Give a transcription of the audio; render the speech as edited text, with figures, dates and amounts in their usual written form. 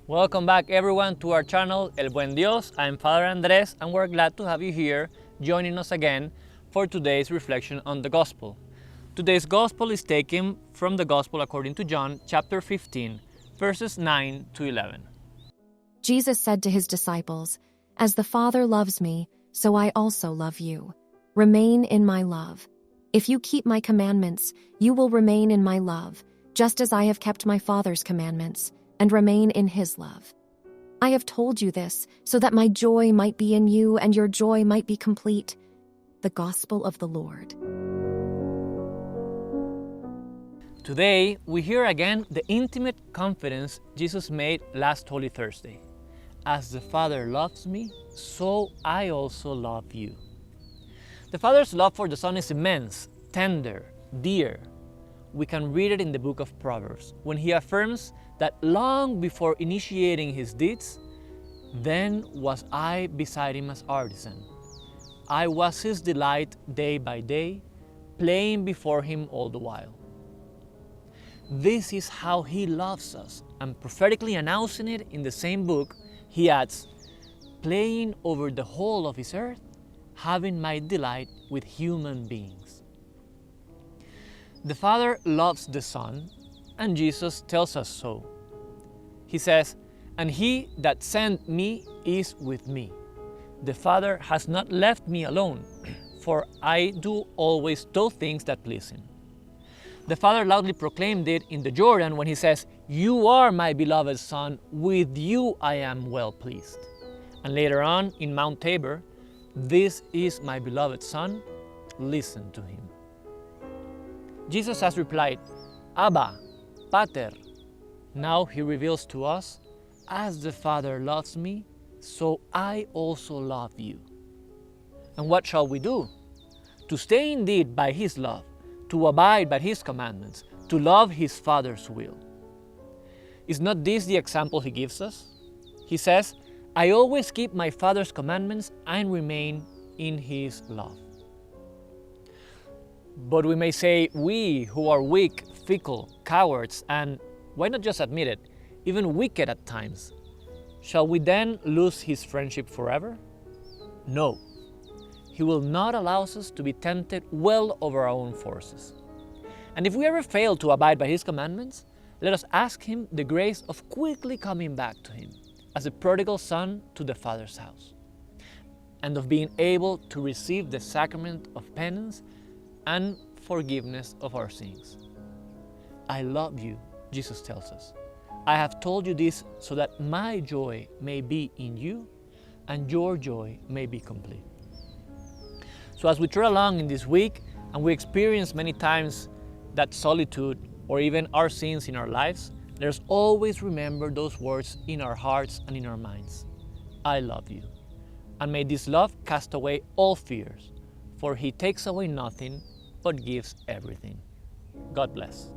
Welcome back everyone to our channel El Buen Dios. I'm Father Andres and we're glad to have you here joining us again for today's reflection on the Gospel. Today's Gospel is taken from the Gospel according to John chapter 15 verses 9 to 11. Jesus said to his disciples, "As the Father loves me, so I also love you. Remain in my love. If you keep my commandments, you will remain in my love, just as I have kept my Father's commandments and remain in his love. I have told you this so that my joy might be in you and your joy might be complete." The Gospel of the Lord. Today, we hear again the intimate confidence Jesus made last Holy Thursday. As the Father loves me, so I also love you. The Father's love for the Son is immense, tender, dear. We can read it in the book of Proverbs when he affirms that long before initiating his deeds, then was I beside him as artisan. I was his delight day by day, playing before him all the while. This is how he loves us, and prophetically announcing it in the same book, he adds, playing over the whole of his earth, having my delight with human beings. The Father loves the Son, and Jesus tells us so. He says, "And he that sent me is with me. The Father has not left me alone, for I do always those things that please him." The Father loudly proclaimed it in the Jordan when he says, "You are my beloved Son, with you I am well pleased." And later on in Mount Tabor, "This is my beloved Son, listen to him." Jesus has replied, "Abba, Pater." Now he reveals to us, "As the Father loves me, so I also love you." And what shall we do? To stay indeed by his love, to abide by his commandments, to love his Father's will. Is not this the example he gives us? He says, "I always keep my Father's commandments and remain in his love." But we may say, we who are weak, fickle, cowards, and why not just admit it, even wicked at times, shall we then lose his friendship forever? No. He will not allow us to be tempted well over our own forces. And if we ever fail to abide by his commandments, let us ask him the grace of quickly coming back to him, as a prodigal son to the Father's house, and of being able to receive the sacrament of penance and forgiveness of our sins. "I love you," Jesus tells us. "I have told you this so that my joy may be in you and your joy may be complete." So as we tread along in this week and we experience many times that solitude or even our sins in our lives, let us always remember those words in our hearts and in our minds. "I love you." And may this love cast away all fears, for he takes away nothing but gives everything. God bless.